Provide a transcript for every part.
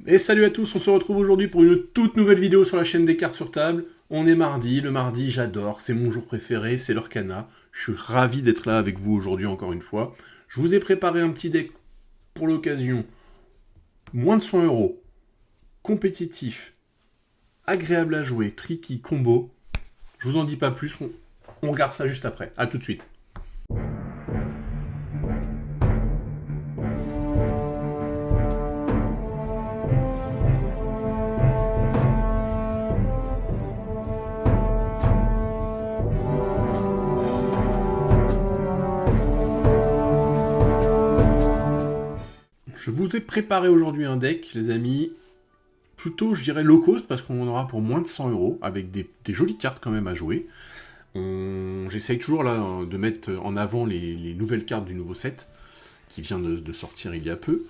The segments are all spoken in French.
Et salut à tous, on se retrouve aujourd'hui pour une toute nouvelle vidéo sur la chaîne des cartes sur table. On est mardi, le mardi j'adore, c'est mon jour préféré, c'est l'Orcana. Je suis ravi d'être là avec vous aujourd'hui encore une fois. Je vous ai préparé un petit deck pour l'occasion. Moins de 100 €, compétitif, agréable à jouer, tricky, combo. Je vous en dis pas plus, on regarde ça juste après. A tout de suite. Je vous ai préparé aujourd'hui un deck, les amis, plutôt, je dirais, low cost, parce qu'on en aura pour moins de 100 € avec des jolies cartes quand même à jouer. J'essaye toujours là de mettre en avant les nouvelles cartes du nouveau set, qui vient de sortir il y a peu,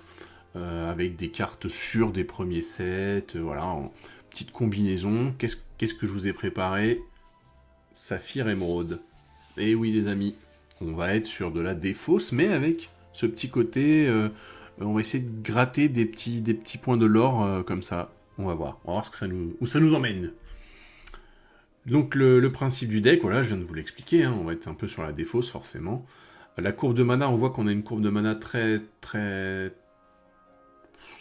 avec des cartes sûres des premiers sets, voilà, en petite combinaison. Qu'est-ce que je vous ai préparé? Saphir Émeraude. Et oui, les amis, on va être sur de la défausse, mais avec ce petit côté... on va essayer de gratter des petits points de l'or comme ça. On va voir ce que où ça nous emmène. Donc le principe du deck, voilà, je viens de vous l'expliquer, hein, on va être un peu sur la défausse forcément. La courbe de mana, on voit qu'on a une courbe de mana très, je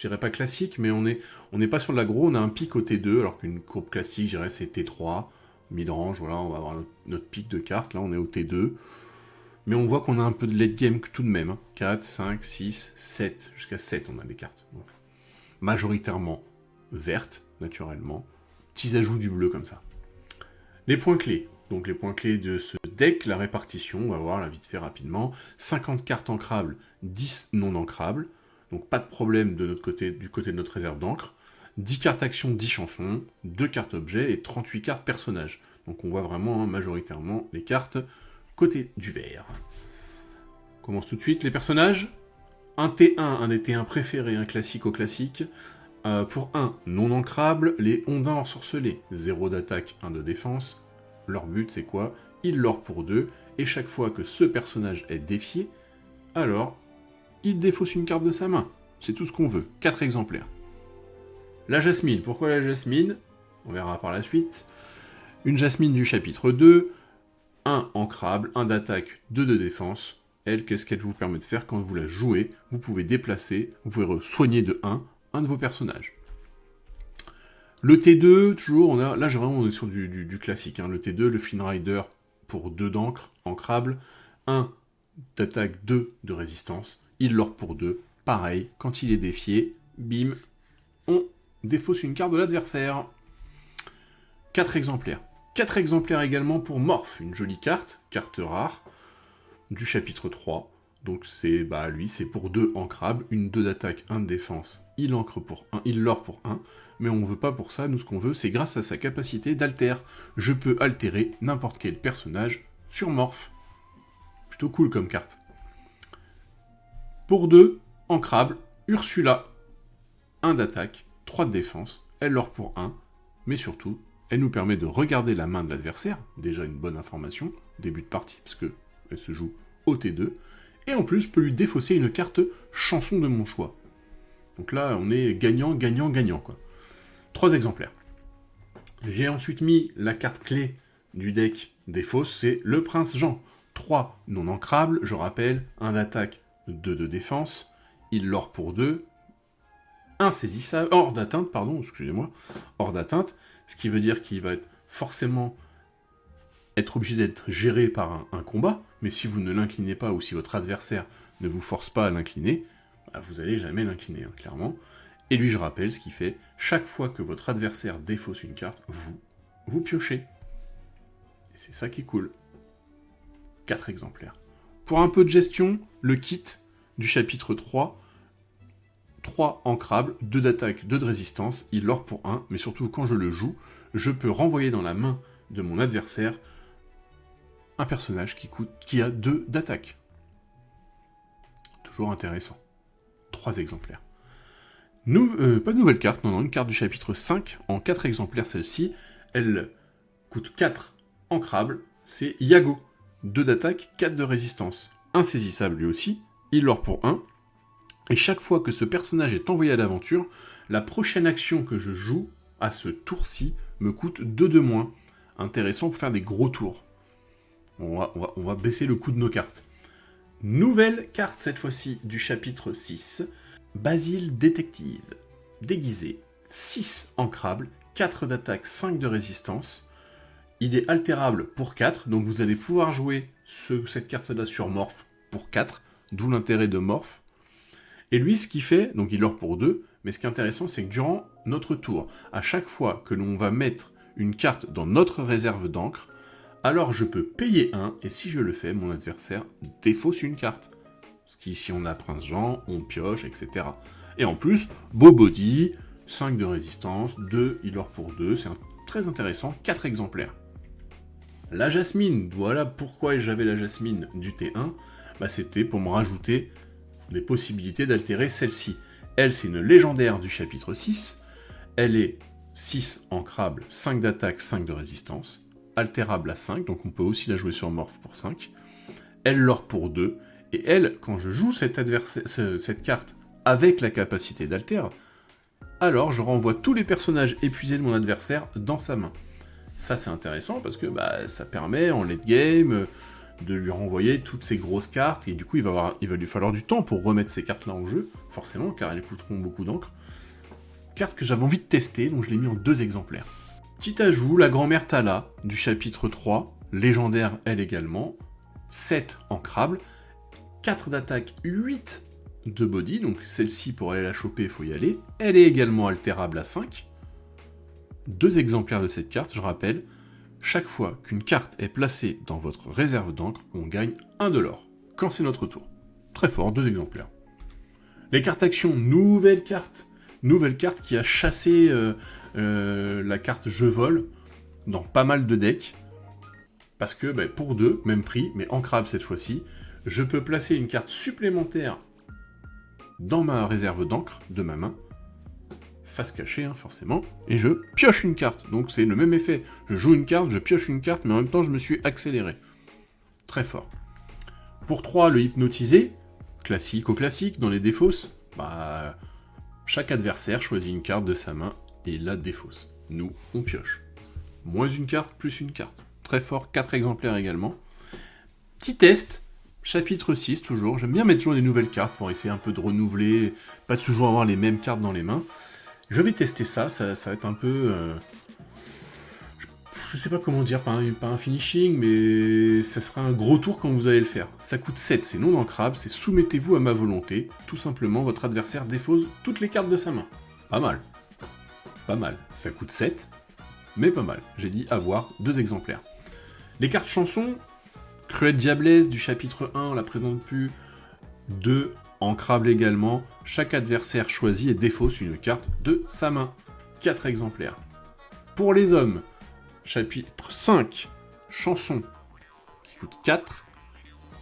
dirais pas classique, mais on n'est pas sur de l'aggro, on a un pic au T2, alors qu'une courbe classique, je dirais c'est T3, mid-range, voilà, on va avoir notre pic de cartes, là on est au T2. Mais on voit qu'on a un peu de late game tout de même. 4, 5, 6, 7. Jusqu'à 7, on a des cartes. Donc, majoritairement vertes, naturellement. Petits ajouts du bleu comme ça. Les points clés. Donc les points clés de ce deck, la répartition, on va voir là vite fait rapidement. 50 cartes ancrables, 10 non ancrables. Donc pas de problème de notre côté, du côté de notre réserve d'encre. 10 cartes actions, 10 chansons, 2 cartes objets et 38 cartes personnages. Donc on voit vraiment majoritairement les cartes côté du vert. On commence tout de suite. Les personnages. Un T1, un des T1 préférés, un classique au classique. Pour 1, non ancrable, les ondins ensorcelés. 0 d'attaque, 1 de défense. Leur but, c'est quoi? Ils l'or pour 2. Et chaque fois que ce personnage est défié, alors, il défausse une carte de sa main. C'est tout ce qu'on veut. 4 exemplaires. La Jasmine. Pourquoi la Jasmine? On verra par la suite. Une Jasmine du chapitre 2. 1 ancrable, 1 d'attaque, 2 de défense. Elle, qu'est-ce qu'elle vous permet de faire quand vous la jouez? Vous pouvez déplacer, vous pouvez soigner de 1 de vos personnages. Le T2, toujours, là vraiment on est sur du classique. Hein. Le T2, le Flynn Rider pour 2 d'encre, ancrable, 1 d'attaque, 2 de résistance. Il l'or pour 2. Pareil, quand il est défié, bim, on défausse une carte de l'adversaire. 4 exemplaires. 4 exemplaires également pour Morph, une jolie carte rare, du chapitre 3. Donc c'est lui, c'est pour 2 ancrables, une 2 d'attaque, 1 de défense, il ancre pour 1, il l'or pour 1, mais on ne veut pas pour ça, nous ce qu'on veut, c'est grâce à sa capacité d'alter. Je peux altérer n'importe quel personnage sur Morph. Plutôt cool comme carte. Pour 2, ancrable, Ursula, 1 d'attaque, 3 de défense, elle l'or pour 1, mais surtout, elle nous permet de regarder la main de l'adversaire, déjà une bonne information, début de partie, parce qu'elle se joue au T2, et en plus, je peux lui défausser une carte chanson de mon choix. Donc là, on est gagnant, gagnant, gagnant, quoi. 3 exemplaires. J'ai ensuite mis la carte clé du deck des fausses, c'est le Prince Jean. 3 non ancrables, je rappelle, 1 d'attaque, 2 de défense, il l'or pour 2, insaisissable, hors d'atteinte, pardon, excusez-moi, hors d'atteinte, ce qui veut dire qu'il va être forcément être obligé d'être géré par un combat, mais si vous ne l'inclinez pas, ou si votre adversaire ne vous force pas à l'incliner, vous n'allez jamais l'incliner, hein, clairement. Et lui, je rappelle, ce qu'il fait, chaque fois que votre adversaire défausse une carte, vous piochez. Et c'est ça qui est cool. 4 exemplaires. Pour un peu de gestion, le kit du chapitre 3, 3 ancrables, 2 d'attaque, 2 de résistance, il l'or pour 1, mais surtout quand je le joue, je peux renvoyer dans la main de mon adversaire un personnage qui a 2 d'attaque. Toujours intéressant. 3 exemplaires. Pas de nouvelle carte, non, une carte du chapitre 5, en 4 exemplaires celle-ci, elle coûte 4 ancrables, c'est Yago. 2 d'attaque, 4 de résistance. Insaisissable lui aussi, il l'or pour 1, et chaque fois que ce personnage est envoyé à l'aventure, La prochaine action que je joue à ce tour-ci me coûte 2 de moins. Intéressant pour faire des gros tours. On va baisser le coût de nos cartes. Nouvelle carte cette fois-ci du chapitre 6. Basile détective. Déguisé. 6 ancrable, 4 d'attaque, 5 de résistance. Il est altérable pour 4, donc vous allez pouvoir jouer cette carte-là sur Morph pour 4, d'où l'intérêt de Morph. Et lui, ce qu'il fait, donc il lore pour 2, mais ce qui est intéressant, c'est que durant notre tour, à chaque fois que l'on va mettre une carte dans notre réserve d'encre, alors je peux payer 1, et si je le fais, mon adversaire défausse une carte. Parce qu'ici on a Prince Jean, on pioche, etc. Et en plus, beau body, 5 de résistance, 2, il lore pour 2, c'est très intéressant, 4 exemplaires. La Jasmine, voilà pourquoi j'avais la Jasmine du T1, c'était pour me rajouter des possibilités d'altérer celle-ci. Elle, c'est une légendaire du chapitre 6, elle est 6 ancrable, 5 d'attaque, 5 de résistance, altérable à 5, donc on peut aussi la jouer sur Morph pour 5, elle lore pour 2, et elle, quand je joue cette carte avec la capacité d'alter, alors je renvoie tous les personnages épuisés de mon adversaire dans sa main. Ça c'est intéressant parce que ça permet en late game de lui renvoyer toutes ces grosses cartes, et du coup il va lui falloir du temps pour remettre ces cartes là en jeu, forcément, car elles coûteront beaucoup d'encre. Carte que j'avais envie de tester, donc je l'ai mis en 2 exemplaires. Petit ajout, la grand-mère Thala, du chapitre 3, légendaire elle également, 7 ancrable, 4 d'attaque, 8 de body, donc celle-ci pour aller la choper il faut y aller, elle est également altérable à 5, 2 exemplaires de cette carte, je rappelle, chaque fois qu'une carte est placée dans votre réserve d'encre, on gagne 1 de l'or, quand c'est notre tour. Très fort, 2 exemplaires. Les cartes actions, nouvelle carte qui a chassé la carte je vole dans pas mal de decks, parce que pour 2, même prix, mais ancrable cette fois-ci, je peux placer une carte supplémentaire dans ma réserve d'encre de ma main, face cachée forcément, et je pioche une carte. Donc c'est le même effet. Je joue une carte, je pioche une carte, mais en même temps je me suis accéléré. Très fort. Pour 3, le hypnotisé, classique au classique, dans les défausses, chaque adversaire choisit une carte de sa main et il la défausse. Nous, on pioche. Moins une carte, plus une carte. Très fort, 4 exemplaires également. Petit test, chapitre 6 toujours. J'aime bien mettre toujours des nouvelles cartes pour essayer un peu de renouveler, pas toujours avoir les mêmes cartes dans les mains. Je vais tester ça va être un peu... je sais pas comment dire, pas un finishing, mais ça sera un gros tour quand vous allez le faire. Ça coûte 7, c'est non ancrable, c'est soumettez-vous à ma volonté. Tout simplement, votre adversaire défausse toutes les cartes de sa main. Pas mal. Pas mal. Ça coûte 7, mais pas mal. J'ai dit avoir 2 exemplaires. Les cartes chansons, Cruelle Diablesse du chapitre 1, on la présente plus. 2, ancrable également. Chaque adversaire choisit et défausse une carte de sa main. 4 exemplaires. Pour les hommes, chapitre 5, chanson, qui coûte 4.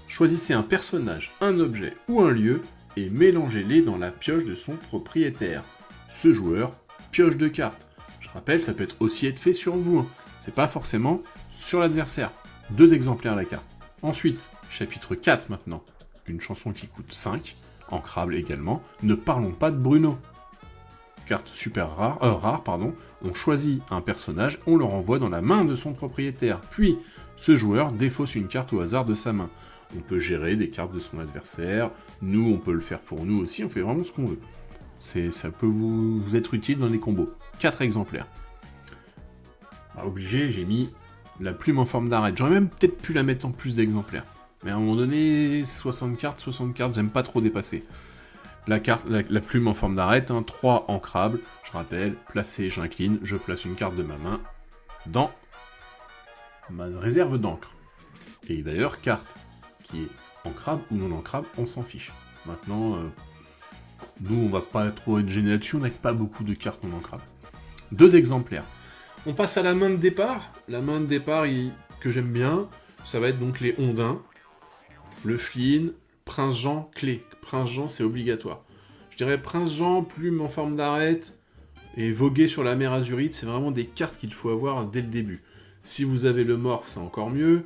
Choisissez un personnage, un objet ou un lieu et mélangez-les dans la pioche de son propriétaire. Ce joueur pioche 2 cartes. Je rappelle, ça peut aussi être fait sur vous. C'est pas forcément sur l'adversaire. 2 exemplaires la carte. Ensuite, chapitre 4 maintenant. Une chanson qui coûte 5, ancrable également. Ne parlons pas de Bruno. Carte super rare, on choisit un personnage, on le renvoie dans la main de son propriétaire. Puis, ce joueur défausse une carte au hasard de sa main. On peut gérer des cartes de son adversaire, nous on peut le faire pour nous aussi, on fait vraiment ce qu'on veut. Ça peut vous être utile dans les combos. 4 exemplaires. Obligé, j'ai mis la plume en forme d'arête. J'aurais même peut-être pu la mettre en plus d'exemplaires. Mais à un moment donné, 60 cartes, j'aime pas trop dépasser. La plume en forme d'arête, 3 ancrables, je rappelle, placé, j'incline, je place une carte de ma main dans ma réserve d'encre. Et d'ailleurs, carte qui est ancrable ou non ancrable, on s'en fiche. Maintenant, nous on va pas trop être gênés là-dessus, on n'a pas beaucoup de cartes non ancrables. 2 exemplaires. On passe à la main de départ. La main de départ que j'aime bien, ça va être donc les Ondins, le Flynn, Prince Jean, clé. Prince Jean, c'est obligatoire. Je dirais Prince Jean, plume en forme d'arête, et voguer sur la mer Azurite, c'est vraiment des cartes qu'il faut avoir dès le début. Si vous avez le Morph, c'est encore mieux.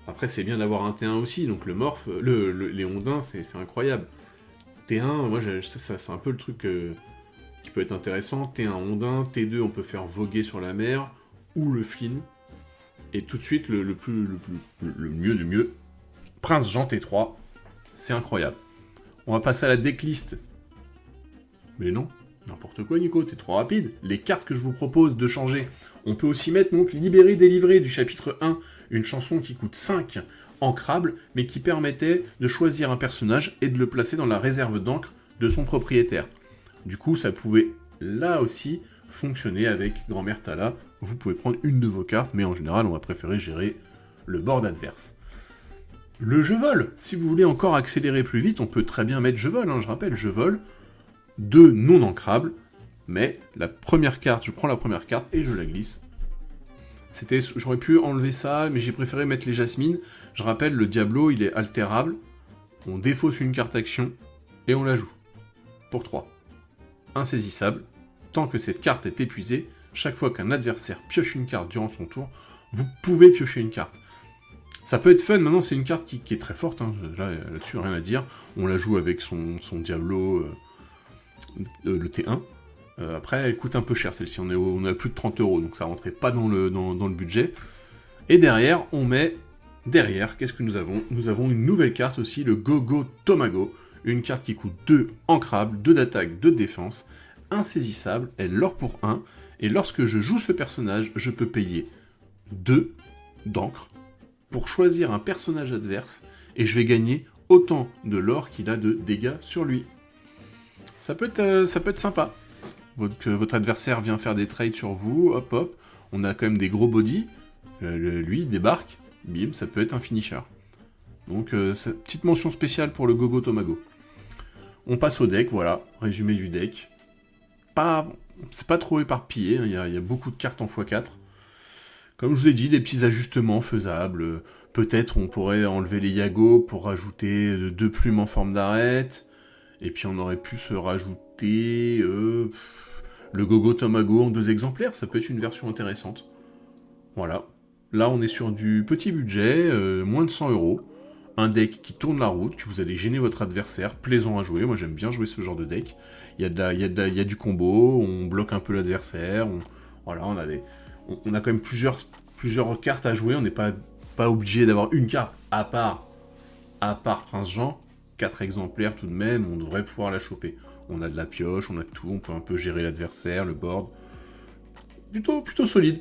Après, c'est bien d'avoir un T1 aussi, donc le Morph, les Ondins, c'est incroyable. T1, moi, c'est un peu le truc qui peut être intéressant. T1 Ondin, T2 on peut faire voguer sur la mer, ou le Flynn. Et tout de suite, le mieux du mieux, Prince Jean T3, c'est incroyable. On va passer à la decklist. Mais non, n'importe quoi Nico, t'es trop rapide. Les cartes que je vous propose de changer, on peut aussi mettre donc Libéré, délivré du chapitre 1, une chanson qui coûte 5 ancrables, mais qui permettait de choisir un personnage et de le placer dans la réserve d'encre de son propriétaire. Du coup, ça pouvait là aussi fonctionner avec Grand-Mère Thala. Vous pouvez prendre une de vos cartes, mais en général, on va préférer gérer le board adverse. Le jeu vol, si vous voulez encore accélérer plus vite, on peut très bien mettre jeu vol, hein, je rappelle, jeu vol, 2 non ancrables, mais la première carte, je prends la première carte et je la glisse. J'aurais pu enlever ça, mais j'ai préféré mettre les jasmines. Je rappelle, le Diablo, il est altérable, on défausse une carte action, et on la joue, pour 3. Insaisissable, tant que cette carte est épuisée, chaque fois qu'un adversaire pioche une carte durant son tour, vous pouvez piocher une carte. Ça peut être fun, maintenant c'est une carte qui est très forte, hein. Là-dessus rien à dire. On la joue avec son Diablo, le T1. Après, elle coûte un peu cher celle-ci, on est à plus de 30 €, donc ça rentrait pas dans le budget. Et derrière, qu'est-ce que nous avons? Nous avons une nouvelle carte aussi, le Gogo Tomago, une carte qui coûte 2 ancrables, 2 d'attaque, 2 de défense, insaisissable, elle l'or pour 1, et lorsque je joue ce personnage, je peux payer 2 d'encre pour choisir un personnage adverse, et je vais gagner autant de l'or qu'il a de dégâts sur lui. Ça peut être sympa. Votre adversaire vient faire des trades sur vous, hop hop, on a quand même des gros body, lui il débarque, bim, ça peut être un finisher. Donc petite mention spéciale pour le Gogo Tomago. On passe au deck, voilà, résumé du deck. C'est pas trop éparpillé, hein, il y a beaucoup de cartes en x4. Comme je vous ai dit, des petits ajustements faisables. Peut-être on pourrait enlever les Yago pour rajouter 2 plumes en forme d'arête. Et puis on aurait pu se rajouter le Gogo Tomago en 2 exemplaires, ça peut être une version intéressante. Voilà. Là on est sur du petit budget, moins de 100 €. Un deck qui tourne la route, que vous allez gêner votre adversaire, plaisant à jouer. Moi j'aime bien jouer ce genre de deck. Il y a du combo, on bloque un peu l'adversaire. Voilà, on a quand même plusieurs cartes à jouer. On n'est pas obligé d'avoir une carte à part Prince Jean. 4 exemplaires tout de même, on devrait pouvoir la choper. On a de la pioche, on a tout, on peut un peu gérer l'adversaire, le board. Plutôt solide.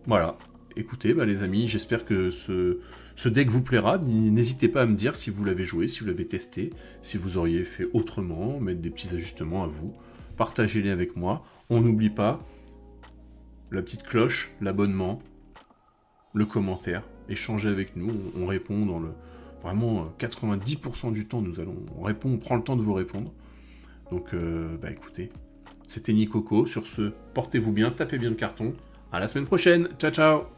Voilà. Écoutez, les amis, j'espère que ce deck vous plaira. N'hésitez pas à me dire si vous l'avez joué, si vous l'avez testé, si vous auriez fait autrement, mettre des petits ajustements à vous. Partagez-les avec moi. On n'oublie pas la petite cloche, l'abonnement, le commentaire. Échangez avec nous, on répond dans vraiment 90% du temps, on prend le temps de vous répondre. Donc, écoutez, c'était Nicoco. Sur ce, portez-vous bien, tapez bien le carton. À la semaine prochaine. Ciao, ciao!